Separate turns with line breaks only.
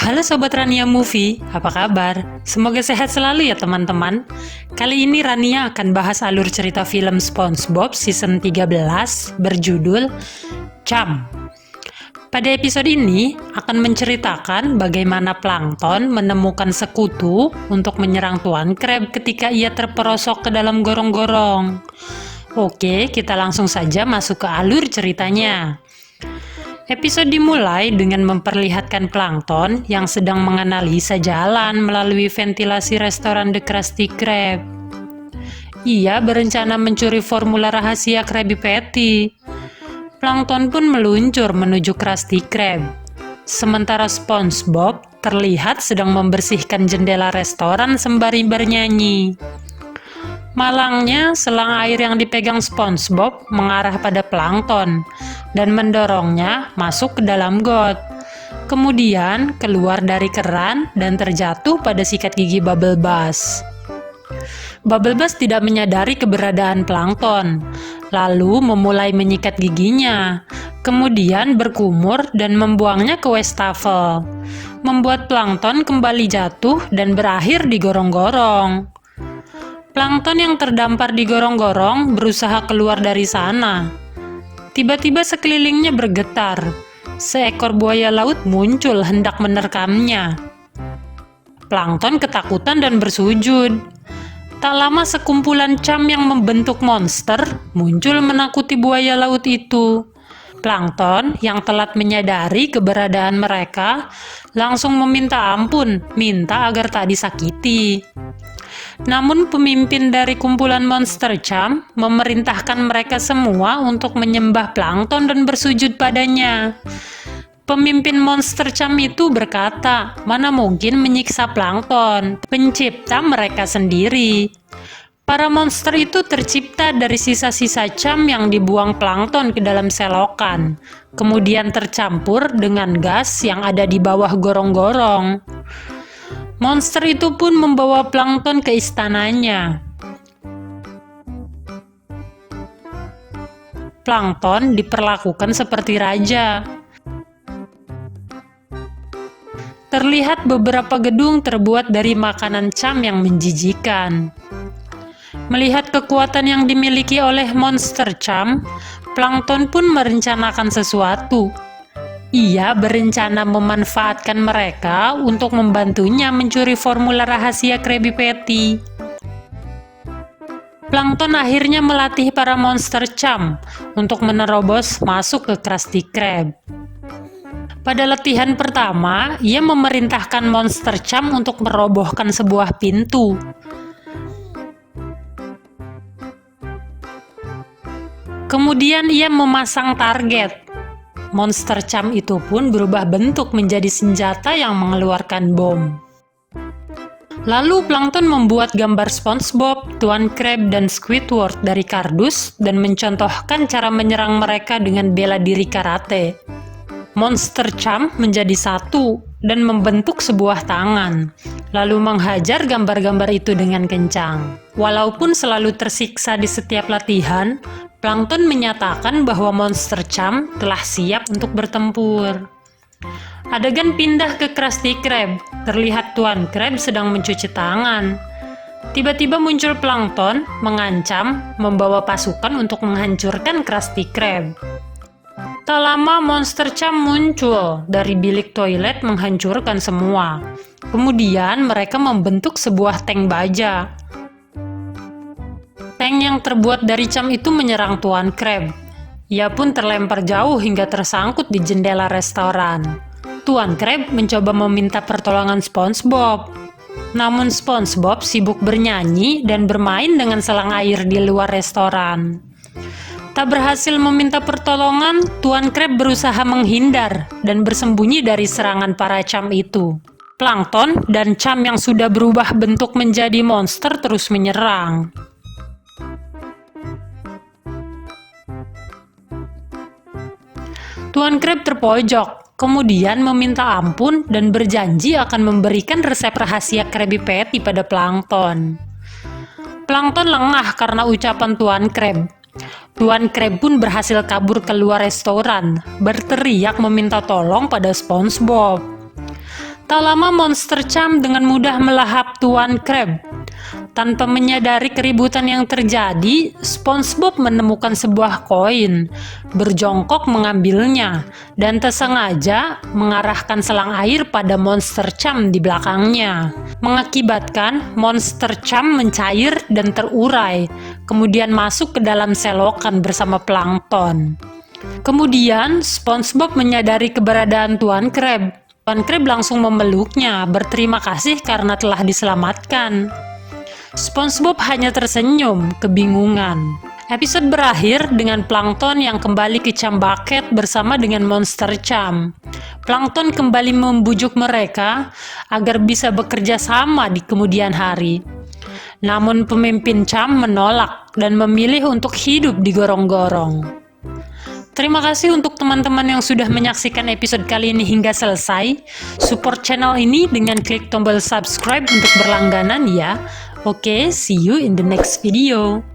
Halo Sobat Rania Movie, apa kabar? Semoga sehat selalu ya teman-teman. Kali ini Rania akan bahas alur cerita film SpongeBob season 13 berjudul Chum. Pada episode ini akan menceritakan bagaimana Plankton menemukan sekutu untuk menyerang Tuan Crab ketika ia terperosok ke dalam gorong-gorong. Oke, kita langsung saja masuk ke alur ceritanya. Episode dimulai dengan memperlihatkan Plankton yang sedang menganalisa jalan melalui ventilasi restoran The Krusty Krab. Ia berencana mencuri formula rahasia Krabby Patty. Plankton pun meluncur menuju Krusty Krab. Sementara SpongeBob terlihat sedang membersihkan jendela restoran sembari bernyanyi. Malangnya, selang air yang dipegang SpongeBob mengarah pada Plankton dan mendorongnya masuk ke dalam got. Kemudian keluar dari keran dan terjatuh pada sikat gigi Bubble Buzz. Bubble Buzz tidak menyadari keberadaan Plankton, lalu memulai menyikat giginya, kemudian berkumur dan membuangnya ke wastafel, membuat Plankton kembali jatuh dan berakhir di gorong-gorong. Plankton yang terdampar di gorong-gorong berusaha keluar dari sana. Tiba-tiba sekelilingnya bergetar. Seekor buaya laut muncul hendak menerkamnya. Plankton ketakutan dan bersujud. Tak lama sekumpulan Chum yang membentuk monster muncul menakuti buaya laut itu. Plankton yang telat menyadari keberadaan mereka langsung meminta ampun, minta agar tak disakiti. Namun pemimpin dari kumpulan monster Chum memerintahkan mereka semua untuk menyembah Plankton dan bersujud padanya. Pemimpin monster Chum itu berkata, mana mungkin menyiksa Plankton, pencipta mereka sendiri. Para monster itu tercipta dari sisa-sisa Chum yang dibuang Plankton ke dalam selokan, kemudian tercampur dengan gas yang ada di bawah gorong-gorong. Monster itu pun membawa Plankton ke istananya. Plankton diperlakukan seperti raja. Terlihat beberapa gedung terbuat dari makanan Chum yang menjijikan. Melihat kekuatan yang dimiliki oleh monster Chum, Plankton pun merencanakan sesuatu. Ia berencana memanfaatkan mereka untuk membantunya mencuri formula rahasia Krabby Patty. Plankton akhirnya melatih para monster Chum untuk menerobos masuk ke Krusty Krab. Pada latihan pertama, ia memerintahkan monster Chum untuk merobohkan sebuah pintu. Kemudian ia memasang target. Monster Chum itu pun berubah bentuk menjadi senjata yang mengeluarkan bom. Lalu Plankton membuat gambar SpongeBob, Tuan Crab, dan Squidward dari kardus dan mencontohkan cara menyerang mereka dengan bela diri karate. Monster Chum menjadi satu dan membentuk sebuah tangan, lalu menghajar gambar-gambar itu dengan kencang. Walaupun selalu tersiksa di setiap latihan, Plankton menyatakan bahwa monster Chum telah siap untuk bertempur. Adegan pindah ke Krusty Krab. Terlihat Tuan Crab sedang mencuci tangan. Tiba-tiba muncul Plankton, mengancam, membawa pasukan untuk menghancurkan Krusty Krab. Tak lama monster Chum muncul dari bilik toilet menghancurkan semua. Kemudian mereka membentuk sebuah tank baja. Tank yang terbuat dari Chum itu menyerang Tuan Crab. Ia pun terlempar jauh hingga tersangkut di jendela restoran. Tuan Crab mencoba meminta pertolongan SpongeBob. Namun SpongeBob sibuk bernyanyi dan bermain dengan selang air di luar restoran. Tak berhasil meminta pertolongan, Tuan Crab berusaha menghindar dan bersembunyi dari serangan para Chum itu. Plankton dan Chum yang sudah berubah bentuk menjadi monster terus menyerang. Tuan Crab terpojok, kemudian meminta ampun dan berjanji akan memberikan resep rahasia Krabby Patty pada Plankton. Plankton lengah karena ucapan Tuan Crab. Tuan Crab pun berhasil kabur keluar restoran, berteriak meminta tolong pada SpongeBob. Tak lama monster Cham dengan mudah melahap Tuan Crab. Tanpa menyadari keributan yang terjadi, SpongeBob menemukan sebuah koin, berjongkok mengambilnya, dan tersengaja mengarahkan selang air pada monster Cham di belakangnya, mengakibatkan monster Cham mencair dan terurai, kemudian masuk ke dalam selokan bersama plankton. Kemudian, SpongeBob menyadari keberadaan Tuan Crab. Tuan Crab langsung memeluknya, berterima kasih karena telah diselamatkan. SpongeBob hanya tersenyum, kebingungan. Episode berakhir dengan plankton yang kembali ke Cham Bucket bersama dengan monster Cham. Plankton kembali membujuk mereka agar bisa bekerja sama di kemudian hari. Namun pemimpin Cham menolak dan memilih untuk hidup di gorong-gorong. Terima kasih untuk teman-teman yang sudah menyaksikan episode kali ini hingga selesai. Support channel ini dengan klik tombol subscribe untuk berlangganan ya. Oke, see you in the next video.